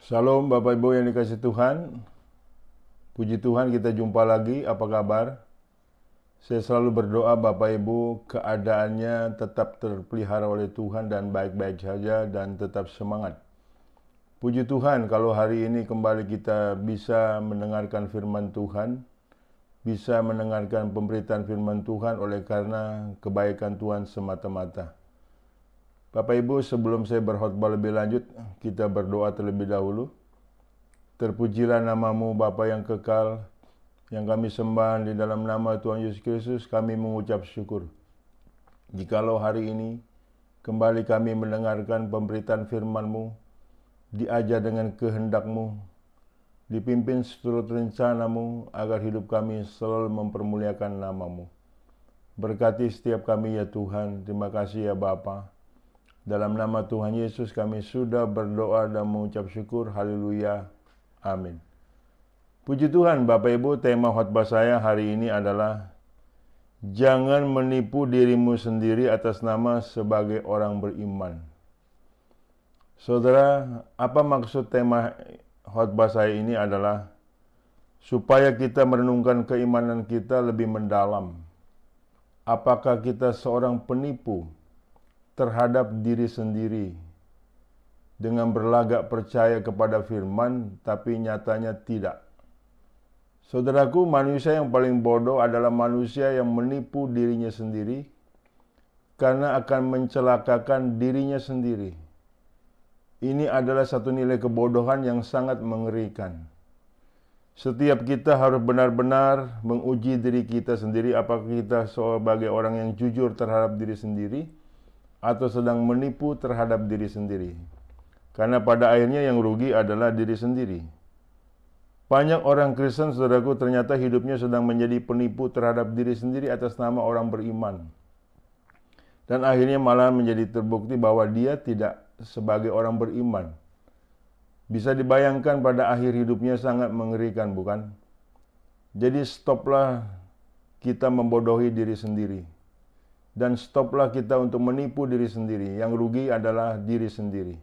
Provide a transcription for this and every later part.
Shalom Bapak Ibu yang dikasih Tuhan. Puji Tuhan kita jumpa lagi, apa kabar? Saya selalu berdoa Bapak Ibu keadaannya tetap terpelihara oleh Tuhan dan baik-baik saja dan tetap semangat. Puji Tuhan kalau hari ini kembali kita bisa mendengarkan firman Tuhan, bisa mendengarkan pemberitaan firman Tuhan oleh karena kebaikan Tuhan semata-mata. Bapak Ibu, sebelum saya berkhotbah lebih lanjut, kita berdoa terlebih dahulu. Terpujilah namamu Bapa yang kekal, yang kami sembah di dalam nama Tuhan Yesus Kristus, kami mengucap syukur. Jikalau hari ini kembali kami mendengarkan pemberitaan firman-Mu, diajar dengan kehendak-Mu, dipimpin seturut rencana-Mu, agar hidup kami selalu mempermuliakan nama-Mu. Berkati setiap kami ya Tuhan, terima kasih ya Bapa. Dalam nama Tuhan Yesus kami sudah berdoa dan mengucap syukur. Haleluya. Amin. Puji Tuhan Bapak Ibu, tema khotbah saya hari ini adalah jangan menipu dirimu sendiri atas nama sebagai orang beriman. Saudara, apa maksud tema khotbah saya ini adalah supaya kita merenungkan keimanan kita lebih mendalam. Apakah kita seorang penipu terhadap diri sendiri dengan berlagak percaya kepada firman tapi nyatanya tidak. Saudaraku, manusia yang paling bodoh adalah manusia yang menipu dirinya sendiri karena akan mencelakakan dirinya sendiri. Ini adalah satu nilai kebodohan yang sangat mengerikan. Setiap kita harus benar-benar menguji diri kita sendiri, apakah kita sebagai orang yang jujur terhadap diri sendiri atau sedang menipu terhadap diri sendiri. Karena pada akhirnya yang rugi adalah diri sendiri. Banyak orang Kristen, saudaraku, ternyata hidupnya sedang menjadi penipu terhadap diri sendiri atas nama orang beriman. Dan akhirnya malah menjadi terbukti bahwa dia tidak sebagai orang beriman. Bisa dibayangkan pada akhir hidupnya sangat mengerikan, bukan? Jadi stoplah kita membodohi diri sendiri. Dan stoplah kita untuk menipu diri sendiri. Yang rugi adalah diri sendiri.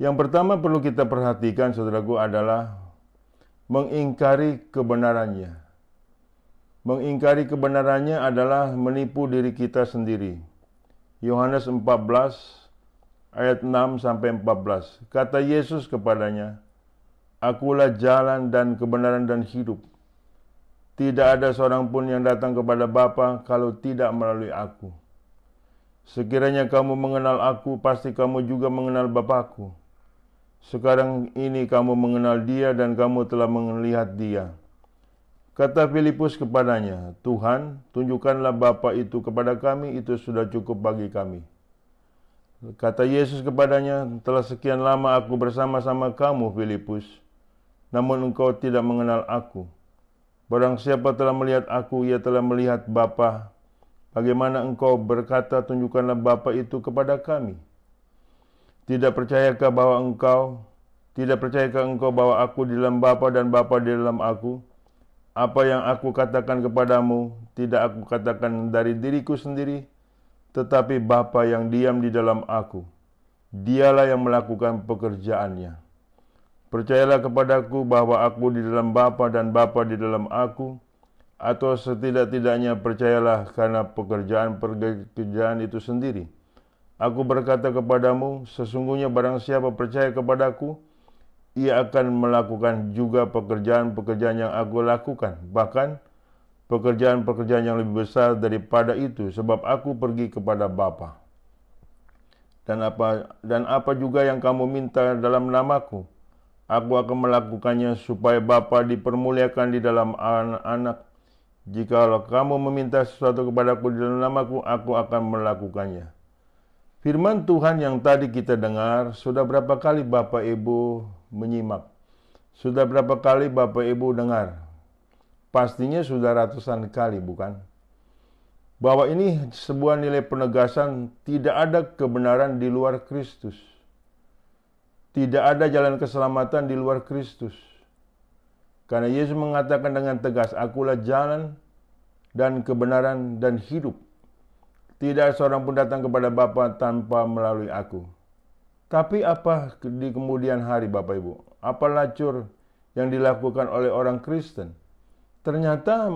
Yang pertama perlu kita perhatikan, saudaraku, adalah mengingkari kebenarannya. Mengingkari kebenarannya adalah menipu diri kita sendiri. Yohanes 14 ayat 6-14. Kata Yesus kepadanya, "Akulah jalan dan kebenaran dan hidup. Tidak ada seorang pun yang datang kepada Bapa kalau tidak melalui aku. Sekiranya kamu mengenal aku, pasti kamu juga mengenal Bapakku. Sekarang ini kamu mengenal dia dan kamu telah melihat dia." Kata Filipus kepadanya, "Tuhan, tunjukkanlah Bapa itu kepada kami, itu sudah cukup bagi kami." Kata Yesus kepadanya, "Telah sekian lama aku bersama-sama kamu, Filipus, namun engkau tidak mengenal aku. Barang siapa telah melihat aku, ia telah melihat Bapa. Bagaimana engkau berkata, tunjukkanlah Bapa itu kepada kami? Tidak percayakah engkau bahwa aku di dalam Bapa dan Bapa di dalam aku? Apa yang aku katakan kepadamu, tidak aku katakan dari diriku sendiri, tetapi Bapa yang diam di dalam aku. Dialah yang melakukan pekerjaannya. Percayalah kepadaku bahwa aku di dalam Bapa dan Bapa di dalam aku, atau setidak-tidaknya percayalah karena pekerjaan itu sendiri. Aku berkata kepadamu, sesungguhnya barang siapa percaya kepadaku, ia akan melakukan juga pekerjaan-pekerjaan yang aku lakukan, bahkan pekerjaan-pekerjaan yang lebih besar daripada itu, sebab aku pergi kepada Bapa. Dan apa juga yang kamu minta dalam namaku, aku akan melakukannya supaya Bapa dipermuliakan di dalam anak-anak. Jikalau kamu meminta sesuatu kepadaku di dalam namaku, aku akan melakukannya. Firman Tuhan yang tadi kita dengar, sudah berapa kali Bapak Ibu menyimak? Sudah berapa kali Bapak Ibu dengar? Pastinya sudah ratusan kali, bukan? Bahwa ini sebuah nilai penegasan, tidak ada kebenaran di luar Kristus. Tidak ada jalan keselamatan di luar Kristus. Karena Yesus mengatakan dengan tegas, "Akulah jalan dan kebenaran dan hidup. Tidak seorang pun datang kepada Bapa tanpa melalui aku." Tapi apa di kemudian hari Bapak Ibu? Apa lacur yang dilakukan oleh orang Kristen? Ternyata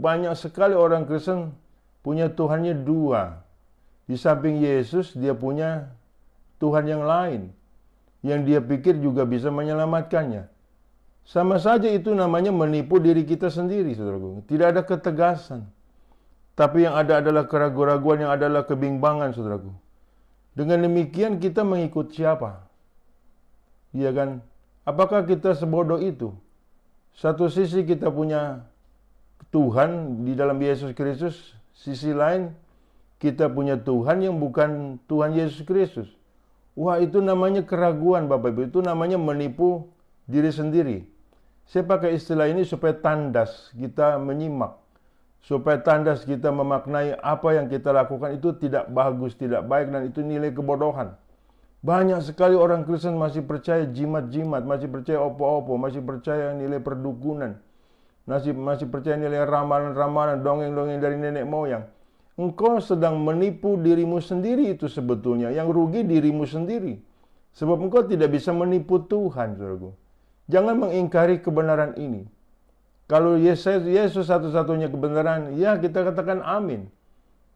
banyak sekali orang Kristen punya Tuhannya dua. Di samping Yesus dia punya Tuhan yang lain yang dia pikir juga bisa menyelamatkannya. Sama saja itu namanya menipu diri kita sendiri, saudaraku. Tidak ada ketegasan. Tapi yang ada adalah keraguan-raguan, yang adalah kebimbangan, saudaraku. Dengan demikian kita mengikut siapa? Iya kan? Apakah kita sebodoh itu? Satu sisi kita punya Tuhan di dalam Yesus Kristus, sisi lain kita punya Tuhan yang bukan Tuhan Yesus Kristus. Wah, itu namanya keraguan Bapak Ibu, itu namanya menipu diri sendiri. Saya pakai istilah ini supaya tandas kita menyimak, supaya tandas kita memaknai apa yang kita lakukan itu tidak bagus, tidak baik, dan itu nilai kebodohan. Banyak sekali orang Kristen masih percaya jimat-jimat, masih percaya opo-opo, masih percaya nilai perdukunan, masih percaya nilai ramalan-ramalan, dongeng-dongeng dari nenek moyang. Engkau sedang menipu dirimu sendiri itu sebetulnya. Yang rugi dirimu sendiri. Sebab engkau tidak bisa menipu Tuhan, saudaraku. Jangan mengingkari kebenaran ini. Kalau Yesus satu-satunya kebenaran, ya kita katakan amin.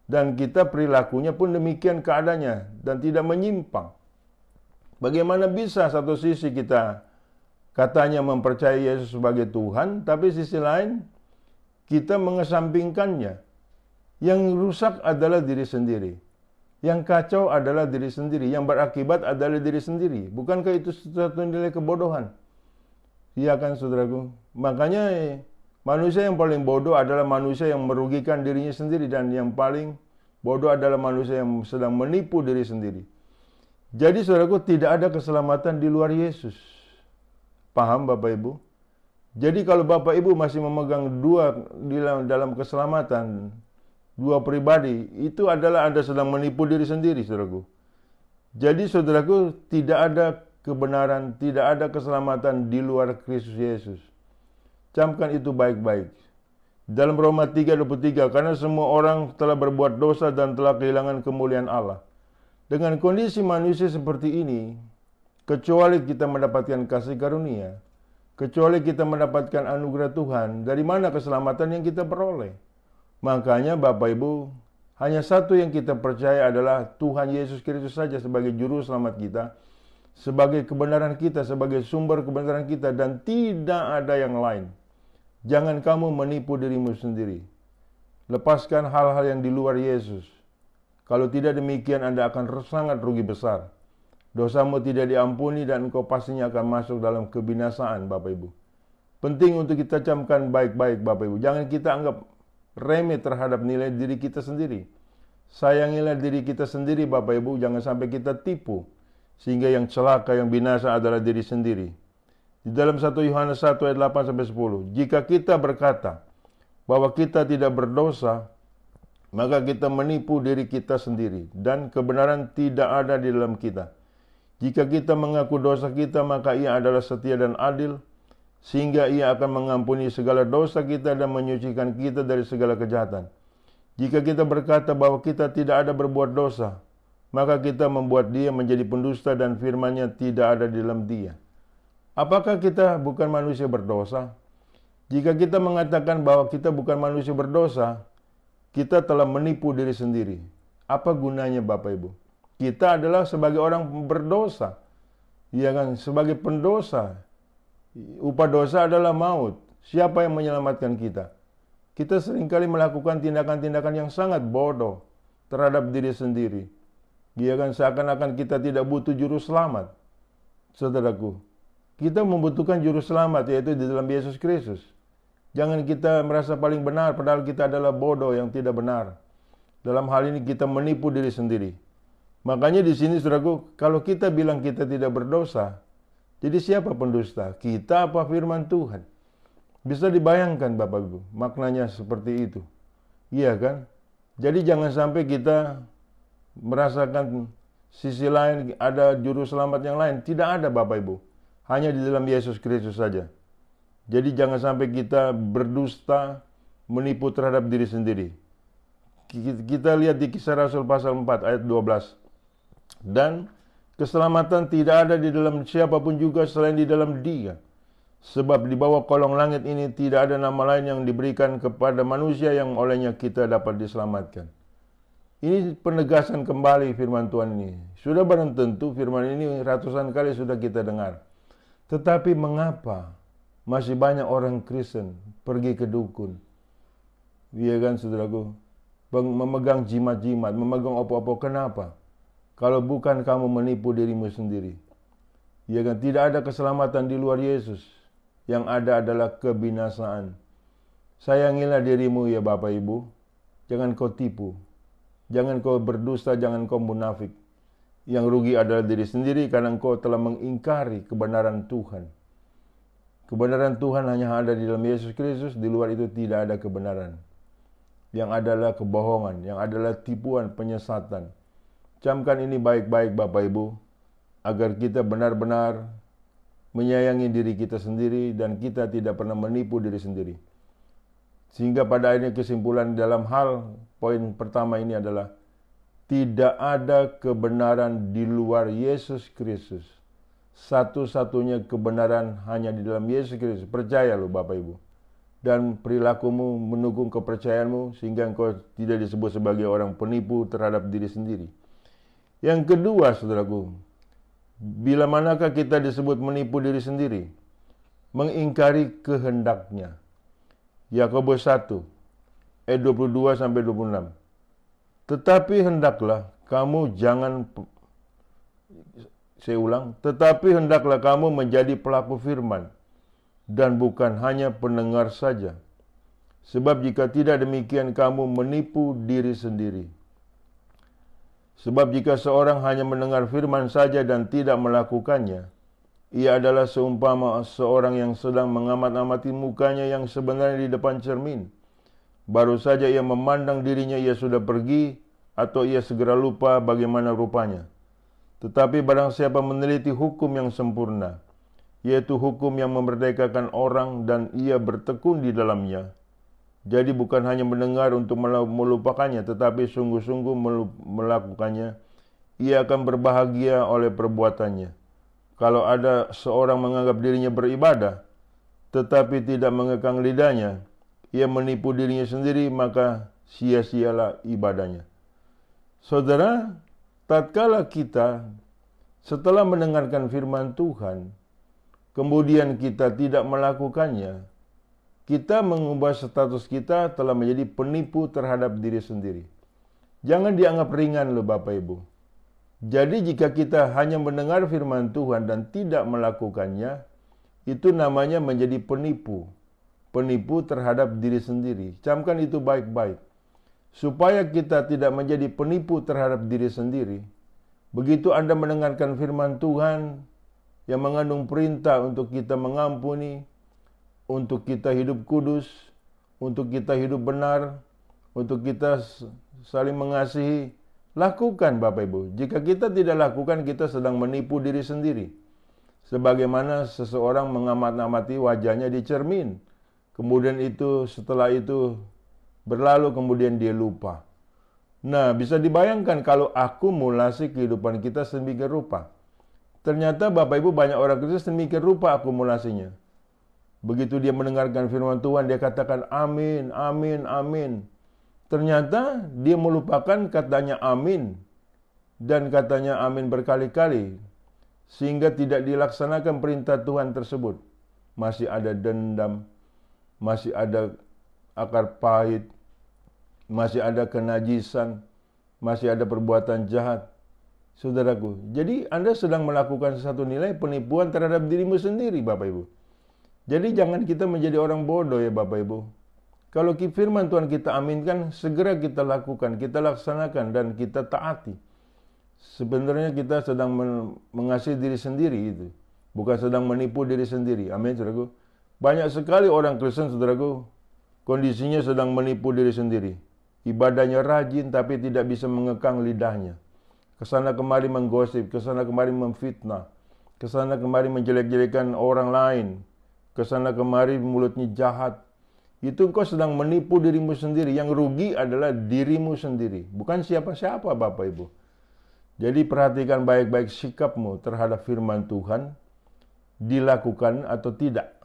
Dan kita perilakunya pun demikian keadaannya dan tidak menyimpang. Bagaimana bisa satu sisi kita katanya mempercayai Yesus sebagai Tuhan, tapi sisi lain kita mengesampingkannya. Yang rusak adalah diri sendiri. Yang kacau adalah diri sendiri. Yang berakibat adalah diri sendiri. Bukankah itu suatu nilai kebodohan? Iya kan, saudaraku? Makanya manusia yang paling bodoh adalah manusia yang merugikan dirinya sendiri. Dan yang paling bodoh adalah manusia yang sedang menipu diri sendiri. Jadi saudaraku, tidak ada keselamatan di luar Yesus. Paham Bapak Ibu? Jadi kalau Bapak Ibu masih memegang dua dalam keselamatan, dua pribadi, itu adalah Anda sedang menipu diri sendiri, saudaraku. Jadi, saudaraku, tidak ada kebenaran, tidak ada keselamatan di luar Kristus Yesus. Camkan itu baik-baik. Dalam Roma 3:23, karena semua orang telah berbuat dosa dan telah kehilangan kemuliaan Allah. Dengan kondisi manusia seperti ini, kecuali kita mendapatkan kasih karunia, kecuali kita mendapatkan anugerah Tuhan, dari mana keselamatan yang kita peroleh? Makanya Bapak Ibu, hanya satu yang kita percaya adalah Tuhan Yesus Kristus saja sebagai juru selamat kita, sebagai kebenaran kita, sebagai sumber kebenaran kita, dan tidak ada yang lain. Jangan kamu menipu dirimu sendiri. Lepaskan hal-hal yang di luar Yesus. Kalau tidak demikian, Anda akan sangat rugi besar. Dosamu tidak diampuni dan engkau pastinya akan masuk dalam kebinasaan, Bapak Ibu. Penting untuk kita camkan baik-baik, Bapak Ibu. Jangan kita anggap remeh terhadap nilai diri kita sendiri. Sayangilah diri kita sendiri, Bapak Ibu. Jangan sampai kita tipu. Sehingga yang celaka, yang binasa adalah diri sendiri. Di dalam 1 Yohanes 1 ayat 8-10. Jika kita berkata bahwa kita tidak berdosa, maka kita menipu diri kita sendiri. Dan kebenaran tidak ada di dalam kita. Jika kita mengaku dosa kita, maka Ia adalah setia dan adil, sehingga Ia akan mengampuni segala dosa kita dan menyucikan kita dari segala kejahatan. Jika kita berkata bahwa kita tidak ada berbuat dosa, maka kita membuat Dia menjadi pendusta dan firman-Nya tidak ada di dalam Dia. Apakah kita bukan manusia berdosa? Jika kita mengatakan bahwa kita bukan manusia berdosa, kita telah menipu diri sendiri. Apa gunanya Bapak Ibu? Kita adalah sebagai orang berdosa. Ya kan, sebagai pendosa. Upah dosa adalah maut. Siapa yang menyelamatkan kita? Kita seringkali melakukan tindakan-tindakan yang sangat bodoh terhadap diri sendiri. Ya kan, seakan-akan kita tidak butuh juru selamat. Saudaraku, kita membutuhkan juru selamat, yaitu di dalam Yesus Kristus. Jangan kita merasa paling benar, padahal kita adalah bodoh yang tidak benar. Dalam hal ini kita menipu diri sendiri. Makanya di sini, saudaraku, kalau kita bilang kita tidak berdosa, jadi siapa pendusta? Kita apa firman Tuhan? Bisa dibayangkan Bapak Ibu, maknanya seperti itu. Iya kan? Jadi jangan sampai kita merasakan sisi lain, ada juru selamat yang lain. Tidak ada Bapak Ibu. Hanya di dalam Yesus Kristus saja. Jadi jangan sampai kita berdusta, menipu terhadap diri sendiri. Kita lihat di Kisah Rasul pasal 4 ayat 12. Dan Keselamatan tidak ada di dalam siapapun juga selain di dalam Dia. Sebab di bawah kolong langit ini tidak ada nama lain yang diberikan kepada manusia yang olehnya kita dapat diselamatkan. Ini penegasan kembali firman Tuhan ini. Sudah barang tentu firman ini ratusan kali sudah kita dengar. Tetapi mengapa masih banyak orang Kristen pergi ke dukun? Iya kan saudaraku? Memegang jimat-jimat, memegang apa-apa. Kenapa? Kalau bukan kamu menipu dirimu sendiri. Iya kan? Tidak ada keselamatan di luar Yesus. Yang ada adalah kebinasaan. Sayangilah dirimu ya Bapak Ibu. Jangan kau tipu. Jangan kau berdusta, jangan kau munafik. Yang rugi adalah diri sendiri karena engkau telah mengingkari kebenaran Tuhan. Kebenaran Tuhan hanya ada di dalam Yesus Kristus, di luar itu tidak ada kebenaran. Yang adalah kebohongan, yang adalah tipuan, penyesatan. Camkan ini baik-baik Bapak Ibu, agar kita benar-benar menyayangi diri kita sendiri dan kita tidak pernah menipu diri sendiri. Sehingga pada akhirnya kesimpulan dalam hal poin pertama ini adalah tidak ada kebenaran di luar Yesus Kristus. Satu-satunya kebenaran hanya di dalam Yesus Kristus. Percaya loh Bapak Ibu. Dan perilakumu mendukung kepercayaanmu sehingga engkau tidak disebut sebagai orang penipu terhadap diri sendiri. Yang kedua, saudaraku, bila manakah kita disebut menipu diri sendiri? Mengingkari kehendaknya. Yakobus 1 ayat 22 sampai 26. Tetapi hendaklah kamu tetapi hendaklah kamu menjadi pelaku firman dan bukan hanya pendengar saja. Sebab jika tidak demikian kamu menipu diri sendiri. Sebab jika seorang hanya mendengar firman saja dan tidak melakukannya, ia adalah seumpama seorang yang sedang mengamat-amati mukanya yang sebenarnya di depan cermin. Baru saja ia memandang dirinya, ia sudah pergi, atau ia segera lupa bagaimana rupanya. Tetapi barang siapa meneliti hukum yang sempurna, yaitu hukum yang memerdekakan orang dan ia bertekun di dalamnya, jadi bukan hanya mendengar untuk melupakannya, tetapi sungguh-sungguh melakukannya, ia akan berbahagia oleh perbuatannya. Kalau ada seorang menganggap dirinya beribadah, tetapi tidak mengekang lidahnya, ia menipu dirinya sendiri, maka sia-sialah ibadahnya. Saudara, tatkala kita setelah mendengarkan firman Tuhan, kemudian kita tidak melakukannya, kita mengubah status kita telah menjadi penipu terhadap diri sendiri. Jangan dianggap ringan loh Bapak Ibu. Jadi jika kita hanya mendengar firman Tuhan dan tidak melakukannya, itu namanya menjadi penipu. Penipu terhadap diri sendiri. Camkan itu baik-baik. Supaya kita tidak menjadi penipu terhadap diri sendiri, begitu Anda mendengarkan firman Tuhan yang mengandung perintah untuk kita mengampuni, untuk kita hidup kudus, untuk kita hidup benar, untuk kita saling mengasihi, lakukan Bapak Ibu. Jika kita tidak lakukan, kita sedang menipu diri sendiri. Sebagaimana seseorang mengamat-amati wajahnya di cermin. Kemudian setelah itu berlalu, kemudian dia lupa. Nah, bisa dibayangkan kalau akumulasi kehidupan kita sedemikian rupa. Ternyata Bapak Ibu banyak orang Kristen sedemikian rupa akumulasinya. Begitu dia mendengarkan firman Tuhan, dia katakan amin, amin, amin. Ternyata dia melupakan katanya amin. Dan katanya amin berkali-kali. Sehingga tidak dilaksanakan perintah Tuhan tersebut. Masih ada dendam, masih ada akar pahit, masih ada kenajisan, masih ada perbuatan jahat. Saudaraku, jadi Anda sedang melakukan satu nilai penipuan terhadap dirimu sendiri, Bapak Ibu. Jadi jangan kita menjadi orang bodoh ya Bapak Ibu. Kalau firman Tuhan kita aminkan, segera kita lakukan, kita laksanakan, dan kita taati. Sebenarnya kita sedang mengasihi diri sendiri itu. Bukan sedang menipu diri sendiri. Amin, saudaraku. Banyak sekali orang Kristen, saudaraku, kondisinya sedang menipu diri sendiri. Ibadahnya rajin tapi tidak bisa mengekang lidahnya. Kesana kemari menggosip, kesana kemari memfitnah, kesana kemari menjelek-jelekan orang lain, kesana kemari mulutnya jahat. Itu engkau sedang menipu dirimu sendiri. Yang rugi adalah dirimu sendiri, bukan siapa-siapa Bapak Ibu. Jadi perhatikan baik-baik sikapmu terhadap firman Tuhan, dilakukan atau tidak.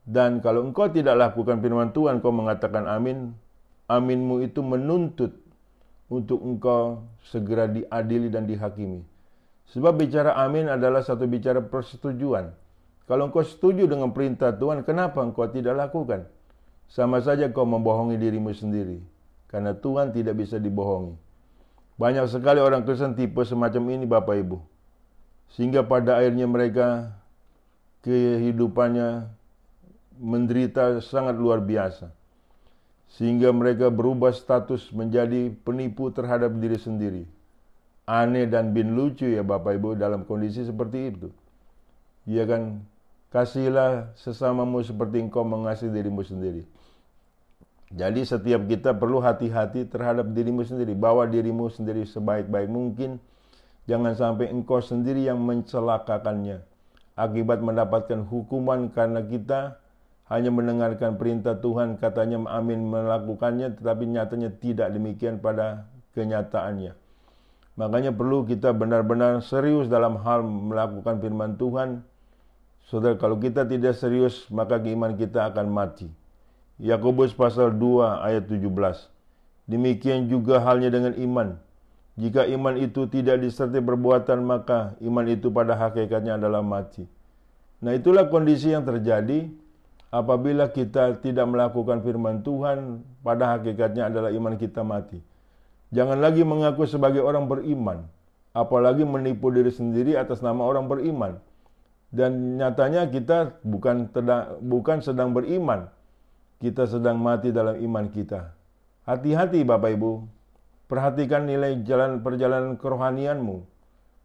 Dan kalau engkau tidak lakukan firman Tuhan, engkau mengatakan amin, aminmu itu menuntut untuk engkau segera diadili dan dihakimi. Sebab bicara amin adalah satu bicara persetujuan. Kalau engkau setuju dengan perintah Tuhan, kenapa engkau tidak lakukan? Sama saja kau membohongi dirimu sendiri. Karena Tuhan tidak bisa dibohongi. Banyak sekali orang Kristen tipe semacam ini Bapak Ibu. Sehingga pada akhirnya mereka kehidupannya menderita sangat luar biasa. Sehingga mereka berubah status menjadi penipu terhadap diri sendiri. Aneh dan bin lucu ya Bapak Ibu dalam kondisi seperti itu. Ya kan, kasihilah sesamamu seperti engkau mengasihi dirimu sendiri. Jadi setiap kita perlu hati-hati terhadap dirimu sendiri. Bawa dirimu sendiri sebaik-baik mungkin. Jangan sampai engkau sendiri yang mencelakakannya. Akibat mendapatkan hukuman karena kita hanya mendengarkan perintah Tuhan, katanya amin melakukannya, tetapi nyatanya tidak demikian pada kenyataannya. Makanya perlu kita benar-benar serius dalam hal melakukan firman Tuhan. Saudara, kalau kita tidak serius, maka iman kita akan mati. Yakobus pasal 2 ayat 17. Demikian juga halnya dengan iman. Jika iman itu tidak disertai perbuatan, maka iman itu pada hakikatnya adalah mati. Nah, itulah kondisi yang terjadi apabila kita tidak melakukan firman Tuhan, pada hakikatnya adalah iman kita mati. Jangan lagi mengaku sebagai orang beriman, apalagi menipu diri sendiri atas nama orang beriman. Dan nyatanya kita bukan sedang beriman, kita sedang mati dalam iman kita. Hati-hati Bapak Ibu, perhatikan nilai perjalanan kerohanianmu.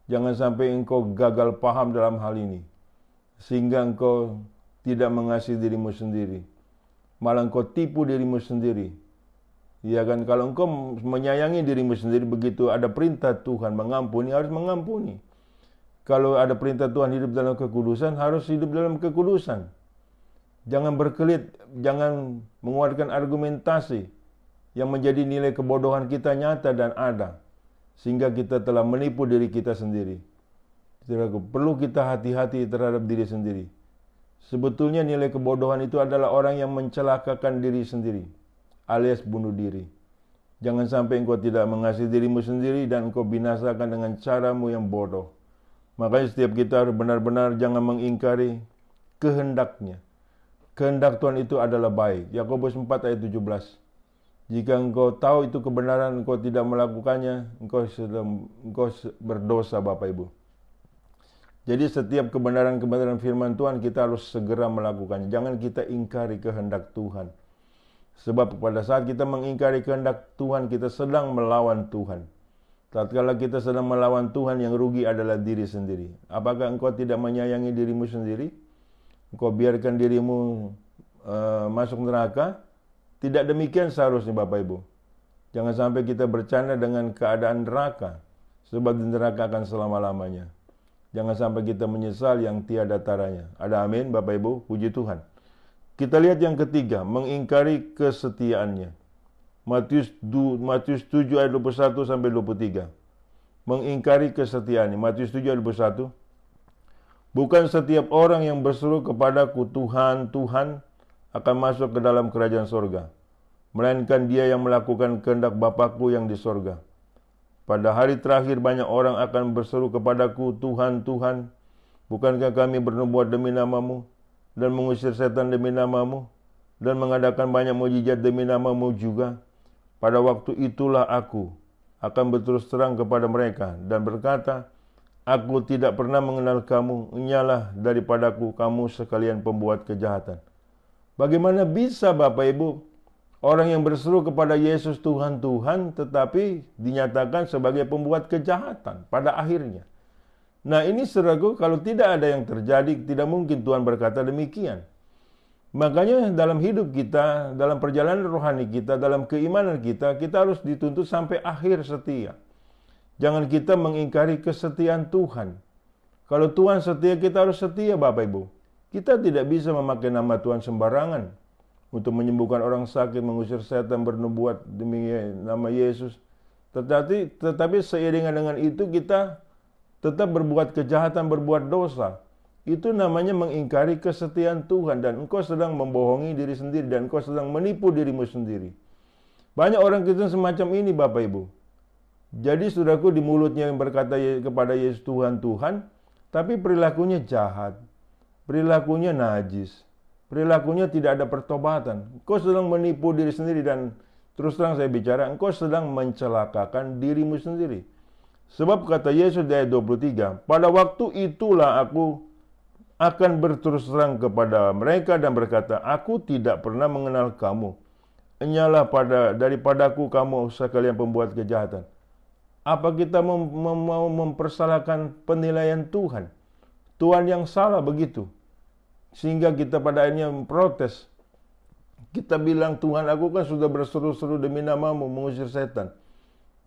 Jangan sampai engkau gagal paham dalam hal ini, sehingga engkau tidak mengasihi dirimu sendiri, malah engkau tipu dirimu sendiri. Ya kan, kalau engkau menyayangi dirimu sendiri, begitu ada perintah Tuhan mengampuni, harus mengampuni. Kalau ada perintah Tuhan hidup dalam kekudusan, harus hidup dalam kekudusan. Jangan berkelit, jangan mengeluarkan argumentasi yang menjadi nilai kebodohan kita nyata dan ada, sehingga kita telah menipu diri kita sendiri. Perlu kita hati-hati terhadap diri sendiri. Sebetulnya nilai kebodohan itu adalah orang yang mencelakakan diri sendiri, alias bunuh diri. Jangan sampai engkau tidak mengasihi dirimu sendiri dan engkau binasakan dengan caramu yang bodoh. Makanya setiap kita harus benar-benar jangan mengingkari kehendaknya. Kehendak Tuhan itu adalah baik. Yakobus 4 ayat 17. Jika engkau tahu itu kebenaran, engkau tidak melakukannya, engkau berdosa Bapak Ibu. Jadi setiap kebenaran-kebenaran firman Tuhan kita harus segera melakukannya. Jangan kita ingkari kehendak Tuhan. Sebab pada saat kita mengingkari kehendak Tuhan, kita sedang melawan Tuhan. Tatkala kita sedang melawan Tuhan, yang rugi adalah diri sendiri. Apakah engkau tidak menyayangi dirimu sendiri? Engkau biarkan dirimu masuk neraka? Tidak demikian seharusnya Bapak Ibu. Jangan sampai kita bercanda dengan keadaan neraka, sebab di neraka akan selama-lamanya. Jangan sampai kita menyesal yang tiada taranya. Ada amin Bapak Ibu, puji Tuhan. Kita lihat yang ketiga, mengingkari kesetiaannya. Matius 7 ayat 21 sampai 23. Mengingkari kesetiaannya. Matius 7 ayat 21. Bukan setiap orang yang berseru kepadaku Tuhan, Tuhan akan masuk ke dalam kerajaan sorga, melainkan dia yang melakukan kehendak Bapakku yang di sorga. Pada hari terakhir banyak orang akan berseru kepadaku, Tuhan, Tuhan, bukankah kami bernubuat demi namamu, dan mengusir setan demi namamu, dan mengadakan banyak mukjizat demi namamu juga? Pada waktu itulah aku akan berterus terang kepada mereka dan berkata, aku tidak pernah mengenal kamu, enyalah daripadaku kamu sekalian pembuat kejahatan. Bagaimana bisa Bapak Ibu, orang yang berseru kepada Yesus Tuhan, Tuhan, tetapi dinyatakan sebagai pembuat kejahatan pada akhirnya. Nah ini saudaraku, kalau tidak ada yang terjadi, tidak mungkin Tuhan berkata demikian. Makanya dalam hidup kita, dalam perjalanan rohani kita, dalam keimanan kita, kita harus dituntut sampai akhir setia. Jangan kita mengingkari kesetiaan Tuhan. Kalau Tuhan setia, kita harus setia Bapak Ibu. Kita tidak bisa memakai nama Tuhan sembarangan untuk menyembuhkan orang sakit, mengusir setan, bernubuat demi nama Yesus. Tetapi seiringan dengan itu kita tetap berbuat kejahatan, berbuat dosa. Itu namanya mengingkari kesetiaan Tuhan, dan engkau sedang membohongi diri sendiri, dan engkau sedang menipu dirimu sendiri. Banyak orang Kristen semacam ini, Bapak Ibu. Jadi saudaraku, di mulutnya yang berkata kepada Yesus Tuhan, Tuhan, tapi perilakunya jahat, perilakunya najis, perilakunya tidak ada pertobatan. Engkau sedang menipu diri sendiri, dan terus terang saya bicara, engkau sedang mencelakakan dirimu sendiri. Sebab kata Yesus di ayat 23, pada waktu itulah aku akan berterus terang kepada mereka dan berkata, aku tidak pernah mengenal kamu. Enyalah daripadaku kamu sekalian pembuat kejahatan. Apa kita mau mempersalahkan penilaian Tuhan? Tuhan yang salah begitu. Sehingga kita pada akhirnya memprotes. Kita bilang, Tuhan, aku kan sudah berseru-seru demi namamu mengusir setan.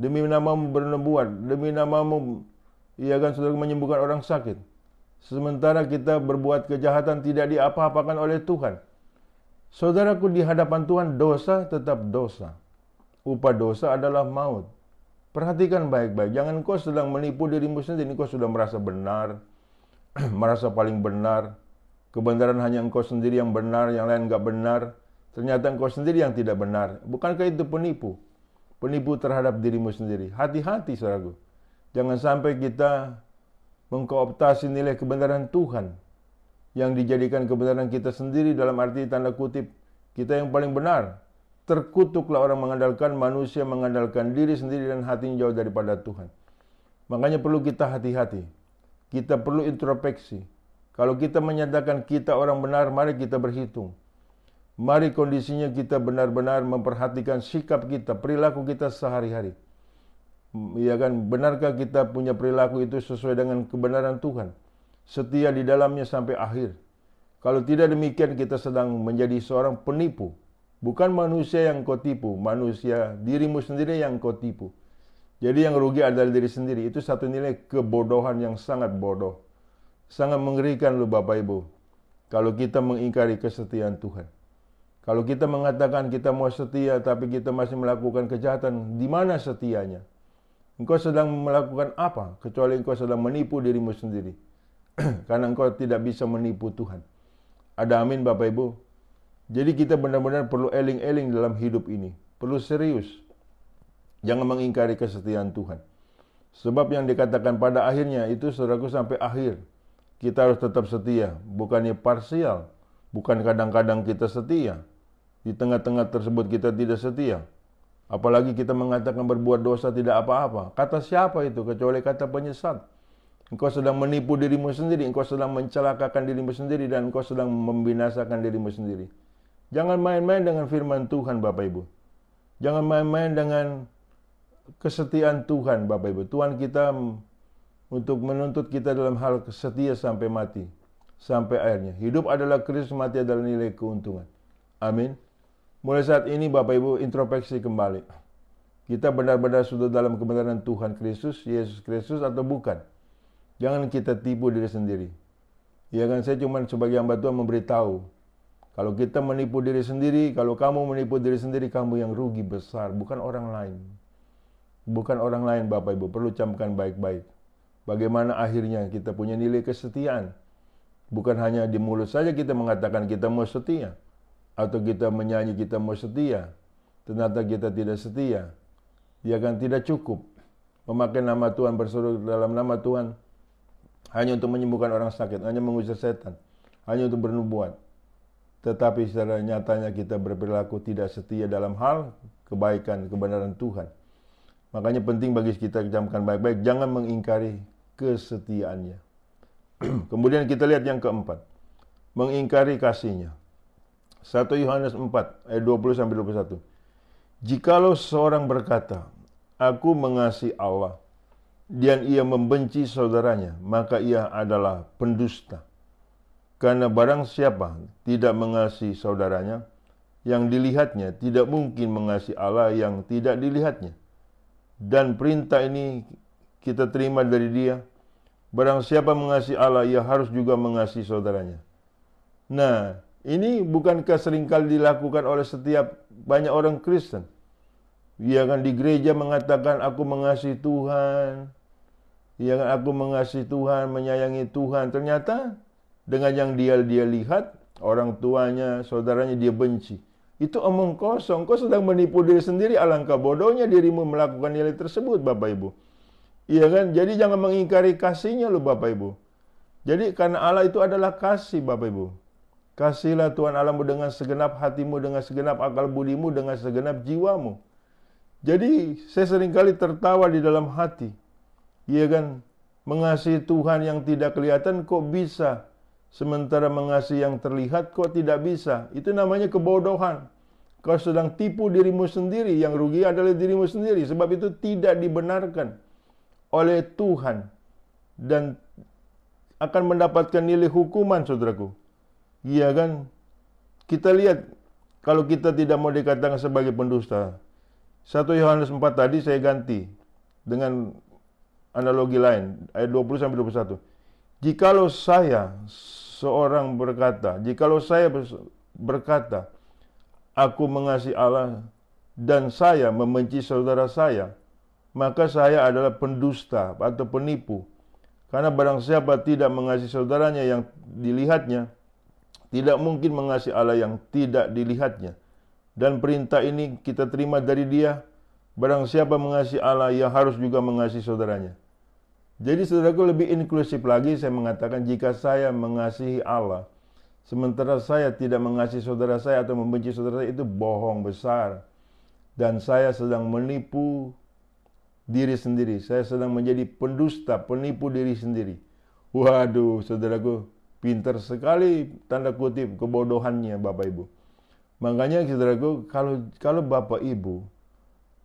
Demi namamu bernubuat. Demi namamu, ia kan sudah menyembuhkan orang sakit. Sementara kita berbuat kejahatan tidak diapa-apakan oleh Tuhan. Saudaraku, di hadapan Tuhan dosa tetap dosa. Upah dosa adalah maut. Perhatikan baik-baik. Jangan kau sedang menipu dirimu sendiri. Kau sudah merasa benar, merasa paling benar. Kebenaran hanya engkau sendiri yang benar, yang lain enggak benar. Ternyata engkau sendiri yang tidak benar. Bukankah itu penipu? Penipu terhadap dirimu sendiri. Hati-hati, saudaraku. Jangan sampai kita mengkooptasi nilai kebenaran Tuhan yang dijadikan kebenaran kita sendiri, dalam arti tanda kutip kita yang paling benar. Terkutuklah orang mengandalkan manusia, mengandalkan diri sendiri dan hatinya jauh daripada Tuhan. Makanya perlu kita hati-hati. Kita perlu introspeksi. Kalau kita menyatakan kita orang benar, mari kita berhitung. Mari kondisinya kita benar-benar memperhatikan sikap kita, perilaku kita sehari-hari. Ya kan, benarkah kita punya perilaku itu sesuai dengan kebenaran Tuhan? Setia di dalamnya sampai akhir. Kalau tidak demikian, kita sedang menjadi seorang penipu. Bukan manusia yang kau tipu, manusia dirimu sendiri yang kau tipu. Jadi yang rugi adalah diri sendiri. Itu satu nilai kebodohan yang sangat bodoh. Sangat mengerikan loh Bapak Ibu. Kalau kita mengingkari kesetiaan Tuhan. Kalau kita mengatakan kita mau setia tapi kita masih melakukan kejahatan, di mana setianya? Engkau sedang melakukan apa? Kecuali engkau sedang menipu dirimu sendiri. Karena engkau tidak bisa menipu Tuhan. Ada amin Bapak Ibu? Jadi kita benar-benar perlu eling-eling dalam hidup ini. Perlu serius. Jangan mengingkari kesetiaan Tuhan. Sebab yang dikatakan pada akhirnya itu, saudaraku, sampai akhir. Kita harus tetap setia. Bukannya parsial. Bukan kadang-kadang kita setia. Di tengah-tengah tersebut kita tidak setia. Apalagi kita mengatakan berbuat dosa tidak apa-apa. Kata siapa itu? Kecuali kata penyesat. Engkau sedang menipu dirimu sendiri. Engkau sedang mencelakakan dirimu sendiri. Dan engkau sedang membinasakan dirimu sendiri. Jangan main-main dengan firman Tuhan, Bapak Ibu. Jangan main-main dengan kesetiaan Tuhan, Bapak Ibu. Tuhan kita untuk menuntut kita dalam hal setia sampai mati. Sampai akhirnya. Hidup adalah Kristus, mati adalah nilai keuntungan. Amin. Mulai saat ini, Bapak Ibu, introspeksi kembali. Kita benar-benar sudah dalam kebenaran Tuhan Kristus, Yesus Kristus, atau bukan? Jangan kita tipu diri sendiri. Ya kan, saya cuma sebagai hamba Tuhan memberitahu. Kalau kita menipu diri sendiri, kalau kamu menipu diri sendiri, kamu yang rugi besar, bukan orang lain. Bukan orang lain, Bapak Ibu. Perlu camkan baik-baik. Bagaimana akhirnya kita punya nilai kesetiaan. Bukan hanya di mulut saja kita mengatakan kita mau setia. Atau kita menyanyi kita mau setia. Ternyata kita tidak setia. Ya kan, tidak cukup memakai nama Tuhan, berseru dalam nama Tuhan hanya untuk menyembuhkan orang sakit, hanya mengusir setan, hanya untuk bernubuat. Tetapi secara nyatanya kita berperilaku tidak setia dalam hal kebaikan, kebenaran Tuhan. Makanya penting bagi kita camkan baik-baik, jangan mengingkari kesetiaannya. Kemudian kita lihat yang keempat, mengingkari kasihnya. 1 Yohanes 4 ayat 20-21. Jikalau seorang berkata, aku mengasihi Allah, dan ia membenci saudaranya, maka ia adalah pendusta. Karena barang siapa tidak mengasihi saudaranya, yang dilihatnya tidak mungkin mengasihi Allah yang tidak dilihatnya. Dan perintah ini kita terima dari Dia. Barang siapa mengasihi Allah, ia harus juga mengasihi saudaranya. Nah, ini bukankah seringkali dilakukan oleh setiap banyak orang Kristen? Ya kan, di gereja mengatakan aku mengasihi Tuhan. Ya kan, aku mengasihi Tuhan, menyayangi Tuhan. Ternyata dengan yang dia lihat, orang tuanya, saudaranya dia benci. Itu omong kosong. Kau sedang menipu diri sendiri. Alangkah bodohnya dirimu melakukan nilai tersebut, Bapak Ibu. Iya kan? Jadi jangan mengingkari kasihnya loh, Bapak Ibu. Jadi karena Allah itu adalah kasih, Bapak Ibu. Kasihilah Tuhan Allahmu dengan segenap hatimu, dengan segenap akal budimu, dengan segenap jiwamu. Jadi saya seringkali tertawa di dalam hati. Iya kan? Mengasihi Tuhan yang tidak kelihatan kok bisa. Sementara mengasihi yang terlihat kok tidak bisa. Itu namanya kebodohan. Kau sedang tipu dirimu sendiri. Yang rugi adalah dirimu sendiri. Sebab itu tidak dibenarkan oleh Tuhan. Dan akan mendapatkan nilai hukuman, saudaraku. Iya kan? Kita lihat, kalau kita tidak mau dikatakan sebagai pendusta. 1 Yohanes 4 tadi saya ganti dengan analogi lain, ayat 20-21. Jikalau saya seorang berkata, aku mengasihi Allah dan saya membenci saudara saya, maka saya adalah pendusta atau penipu. Karena barang siapa tidak mengasihi saudaranya yang dilihatnya, tidak mungkin mengasihi Allah yang tidak dilihatnya. Dan perintah ini kita terima dari Dia, barang siapa mengasihi Allah, ia harus juga mengasihi saudaranya. Jadi saudaraku, lebih inklusif lagi saya mengatakan, jika saya mengasihi Allah, sementara saya tidak mengasihi saudara saya atau membenci saudara saya, itu bohong besar. Dan saya sedang menipu diri sendiri. Saya sedang menjadi pendusta, penipu diri sendiri. Waduh, saudaraku, pintar sekali tanda kutip kebodohannya Bapak Ibu. Makanya saudaraku, kalau Bapak Ibu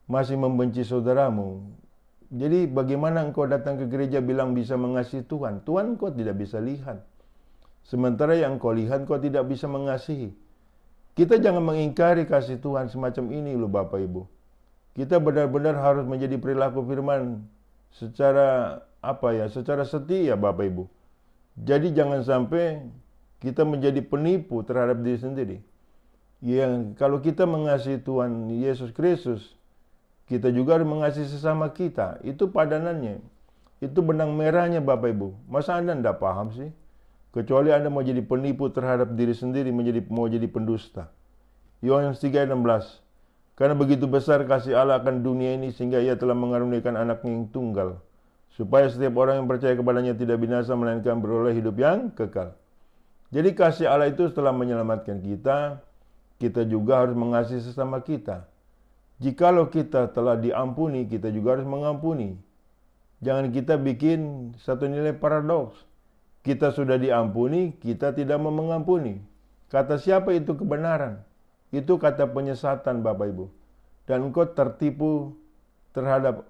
masih membenci saudaramu, jadi bagaimana engkau datang ke gereja bilang bisa mengasihi Tuhan? Tuhan kau tidak bisa lihat. Sementara yang kau lihat kau tidak bisa mengasihi. Kita jangan mengingkari kasih Tuhan semacam ini loh Bapak Ibu. Kita benar-benar harus menjadi perilaku firman secara secara setia Bapak Ibu. Jadi jangan sampai kita menjadi penipu terhadap diri sendiri. Yang kalau kita mengasihi Tuhan Yesus Kristus, kita juga harus mengasihi sesama kita. Itu padanannya. Itu benang merahnya Bapak Ibu. Masa Anda tidak paham sih? Kecuali Anda mau jadi penipu terhadap diri sendiri, mau jadi pendusta. Yohanes 3:16. Karena begitu besar kasih Allah akan dunia ini sehingga Ia telah mengaruniakan anaknya yang tunggal, supaya setiap orang yang percaya kepadanya tidak binasa melainkan beroleh hidup yang kekal. Jadi kasih Allah itu setelah menyelamatkan kita, kita juga harus mengasihi sesama kita. Jikalau kita telah diampuni, kita juga harus mengampuni. Jangan kita bikin satu nilai paradoks. Kita sudah diampuni, kita tidak mau mengampuni. Kata siapa itu kebenaran? Itu kata penyesatan Bapak Ibu. Dan engkau tertipu terhadap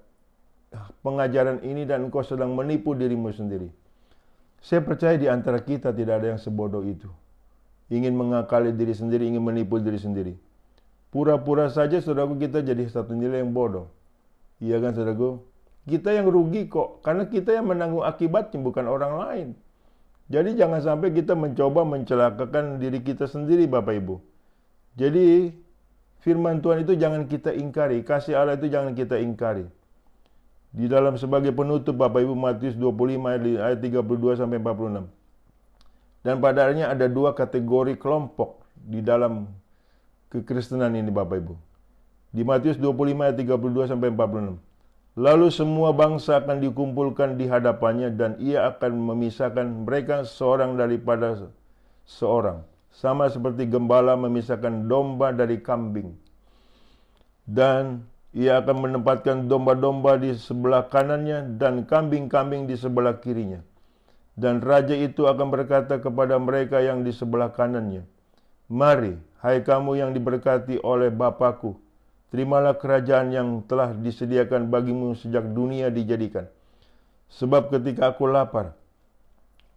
pengajaran ini dan engkau sedang menipu dirimu sendiri. Saya percaya di antara kita tidak ada yang sebodoh itu. Ingin mengakali diri sendiri, ingin menipu diri sendiri. Pura-pura saja saudaraku kita jadi satu nilai yang bodoh. Iya kan saudaraku? Kita yang rugi kok. Karena kita yang menanggung akibatnya bukan orang lain. Jadi jangan sampai kita mencoba mencelakakan diri kita sendiri Bapak Ibu. Jadi firman Tuhan itu jangan kita ingkari. Kasih Allah itu jangan kita ingkari. Di dalam sebagai penutup Bapak Ibu, Matius 25 ayat 32-46. Dan pada akhirnya ada dua kategori kelompok di dalam kekristenan ini Bapak Ibu. Di Matius 25 ayat 32-46. Lalu semua bangsa akan dikumpulkan di hadapannya dan Ia akan memisahkan mereka seorang daripada seorang. Sama seperti gembala memisahkan domba dari kambing. Dan Ia akan menempatkan domba-domba di sebelah kanannya dan kambing-kambing di sebelah kirinya. Dan raja itu akan berkata kepada mereka yang di sebelah kanannya, mari, hai kamu yang diberkati oleh Bapa-Ku, terimalah kerajaan yang telah disediakan bagimu sejak dunia dijadikan. Sebab ketika aku lapar,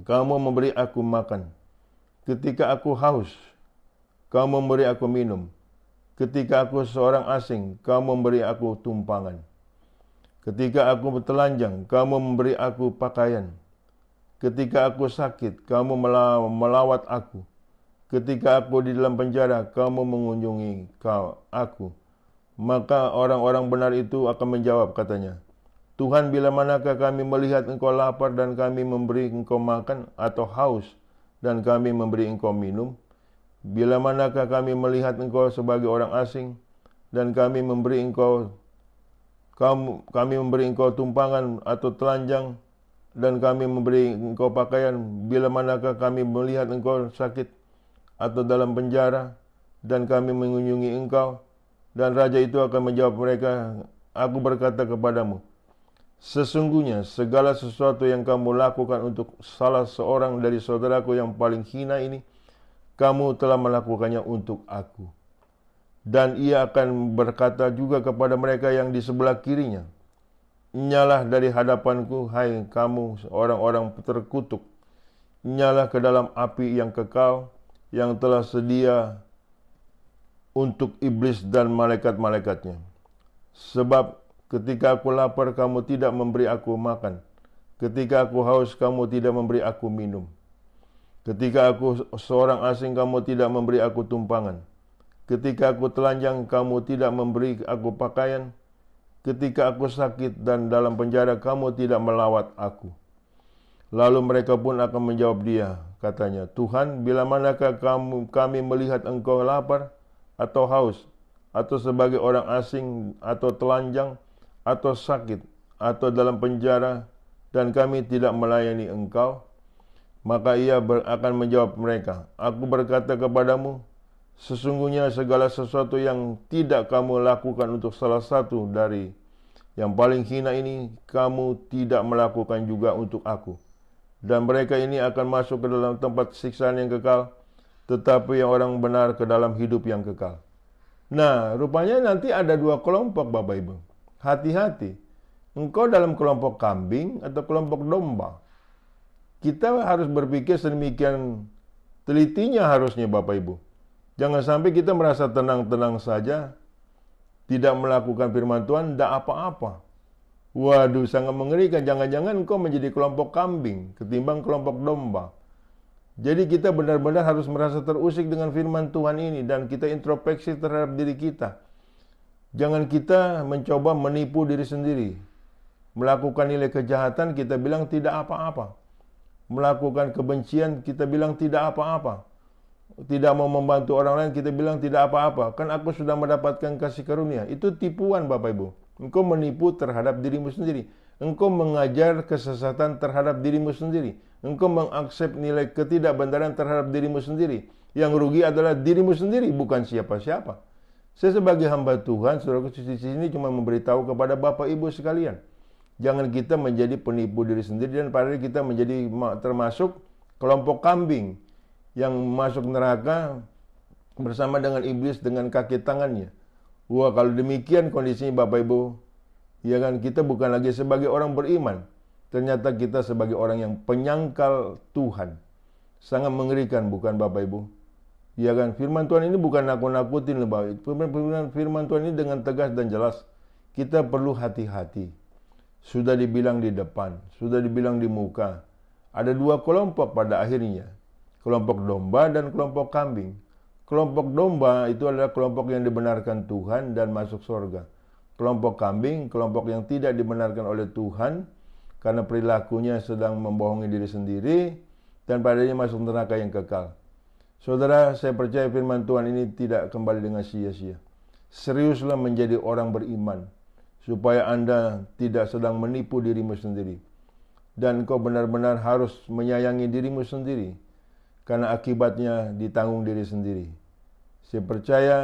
kamu memberi aku makan. Ketika aku haus, kamu memberi aku minum. Ketika aku seorang asing, kamu memberi aku tumpangan. Ketika aku telanjang, kamu memberi aku pakaian. Ketika aku sakit, kamu melawat aku. Ketika aku di dalam penjara, kamu mengunjungi aku. Maka orang-orang benar itu akan menjawab, katanya, Tuhan, bila manakah kami melihat engkau lapar dan kami memberi engkau makan, atau haus dan kami memberi engkau minum? Bila manakah kami melihat engkau sebagai orang asing dan kami memberi engkau tumpangan atau telanjang dan kami memberi engkau pakaian? Bila manakah kami melihat engkau sakit atau dalam penjara dan kami mengunjungi engkau? Dan raja itu akan menjawab mereka, aku berkata kepadamu, sesungguhnya segala sesuatu yang kamu lakukan untuk salah seorang dari saudaraku yang paling hina ini, kamu telah melakukannya untuk aku. Dan ia akan berkata juga kepada mereka yang di sebelah kirinya, nyalah dari hadapanku, hai kamu orang-orang terkutuk, nyalah ke dalam api yang kekal, yang telah sedia untuk iblis dan malaikat-malaikatnya. Sebab ketika aku lapar, kamu tidak memberi aku makan. Ketika aku haus, kamu tidak memberi aku minum. Ketika aku seorang asing, kamu tidak memberi aku tumpangan. Ketika aku telanjang, kamu tidak memberi aku pakaian. Ketika aku sakit dan dalam penjara, kamu tidak melawat aku. Lalu mereka pun akan menjawab dia, katanya, Tuhan, bila manakah kami melihat engkau lapar atau haus, atau sebagai orang asing, atau telanjang, atau sakit, atau dalam penjara, dan kami tidak melayani engkau? Maka ia akan menjawab mereka, aku berkata kepadamu, sesungguhnya segala sesuatu yang tidak kamu lakukan untuk salah satu dari yang paling hina ini, kamu tidak melakukan juga untuk aku. Dan mereka ini akan masuk ke dalam tempat siksaan yang kekal, tetapi yang orang benar ke dalam hidup yang kekal. Nah, rupanya nanti ada dua kelompok, Bapak Ibu. Hati-hati, engkau dalam kelompok kambing atau kelompok domba. Kita harus berpikir sedemikian telitinya harusnya, Bapak Ibu. Jangan sampai kita merasa tenang-tenang saja, tidak melakukan firman Tuhan, tidak apa-apa. Waduh, sangat mengerikan. Jangan-jangan engkau menjadi kelompok kambing ketimbang kelompok domba. Jadi kita benar-benar harus merasa terusik dengan firman Tuhan ini dan kita introspeksi terhadap diri kita. Jangan kita mencoba menipu diri sendiri. Melakukan nilai kejahatan kita bilang tidak apa-apa. Melakukan kebencian kita bilang tidak apa-apa. Tidak mau membantu orang lain kita bilang tidak apa-apa. Kan aku sudah mendapatkan kasih karunia. Itu tipuan, Bapak Ibu. Engkau menipu terhadap dirimu sendiri. Engkau mengajar kesesatan terhadap dirimu sendiri. Engkau mengaksep nilai ketidakbenaran terhadap dirimu sendiri. Yang rugi adalah dirimu sendiri, bukan siapa-siapa. Saya sebagai hamba Tuhan, saudaraku di sini cuma memberitahu kepada Bapak Ibu sekalian. Jangan kita menjadi penipu diri sendiri dan padahal kita menjadi termasuk kelompok kambing yang masuk neraka bersama dengan iblis dengan kaki tangannya. Wah, kalau demikian kondisinya Bapak Ibu, ya kan, kita bukan lagi sebagai orang beriman. Ternyata kita sebagai orang yang penyangkal Tuhan. Sangat mengerikan, bukan Bapak Ibu? Ya kan, firman Tuhan ini bukan nakut-nakutin loh, Bapak Ibu. Firman Tuhan ini dengan tegas dan jelas. Kita perlu hati-hati. Sudah dibilang di depan, sudah dibilang di muka. Ada dua kelompok pada akhirnya. Kelompok domba dan kelompok kambing. Kelompok domba itu adalah kelompok yang dibenarkan Tuhan dan masuk surga. Kelompok kambing, kelompok yang tidak dibenarkan oleh Tuhan karena perilakunya sedang membohongi diri sendiri dan padanya masuk neraka yang kekal. Saudara, saya percaya firman Tuhan ini tidak kembali dengan sia-sia. Seriuslah menjadi orang beriman supaya Anda tidak sedang menipu dirimu sendiri. Dan kau benar-benar harus menyayangi dirimu sendiri karena akibatnya ditanggung diri sendiri. Saya percaya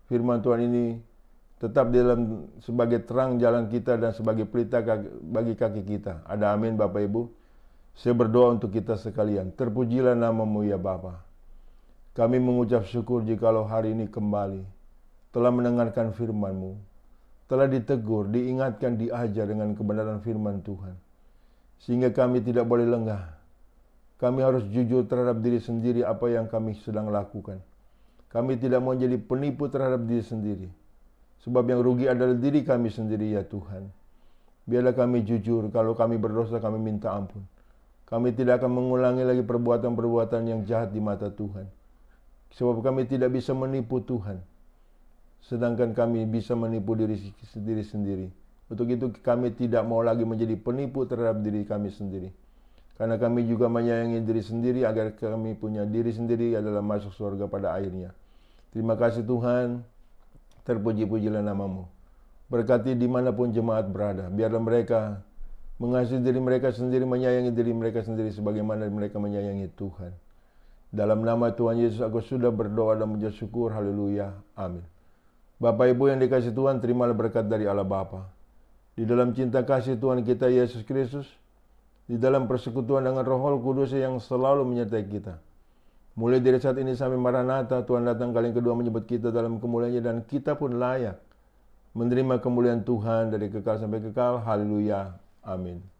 firman Tuhan ini tetap dalam sebagai terang jalan kita dan sebagai pelita bagi kaki kita. Ada amin, Bapak Ibu. Saya berdoa untuk kita sekalian. Terpujilah nama-Mu ya Bapa. Kami mengucap syukur jikalau hari ini kembali telah mendengarkan firman-Mu, telah ditegur, diingatkan, diajar dengan kebenaran firman Tuhan. Sehingga kami tidak boleh lengah. Kami harus jujur terhadap diri sendiri apa yang kami sedang lakukan. Kami tidak mau jadi penipu terhadap diri sendiri. Sebab yang rugi adalah diri kami sendiri ya Tuhan. Biarlah kami jujur, kalau kami berdosa kami minta ampun. Kami tidak akan mengulangi lagi perbuatan-perbuatan yang jahat di mata Tuhan. Sebab kami tidak bisa menipu Tuhan. sedangkan kami bisa menipu diri sendiri. Untuk itu kami tidak mau lagi menjadi penipu terhadap diri kami sendiri. Karena kami juga menyayangi diri sendiri agar kami punya diri sendiri adalah masuk surga pada akhirnya. Terima kasih Tuhan, terpuji-pujilah nama-Mu. Berkati dimanapun jemaat berada, biarlah mereka mengasihi diri mereka sendiri, menyayangi diri mereka sendiri sebagaimana mereka menyayangi Tuhan. Dalam nama Tuhan Yesus aku sudah berdoa dan mengucap syukur, haleluya, amin. Bapak Ibu yang dikasihi Tuhan, terimalah berkat dari Allah Bapa. Di dalam cinta kasih Tuhan kita Yesus Kristus, di dalam persekutuan dengan Roh Kudus yang selalu menyertai kita. Mulai dari saat ini sampai Maranatha, Tuhan datang kali yang kedua menyebut kita dalam kemuliaan-Nya dan kita pun layak menerima kemuliaan Tuhan dari kekal sampai kekal. Haleluya. Amin.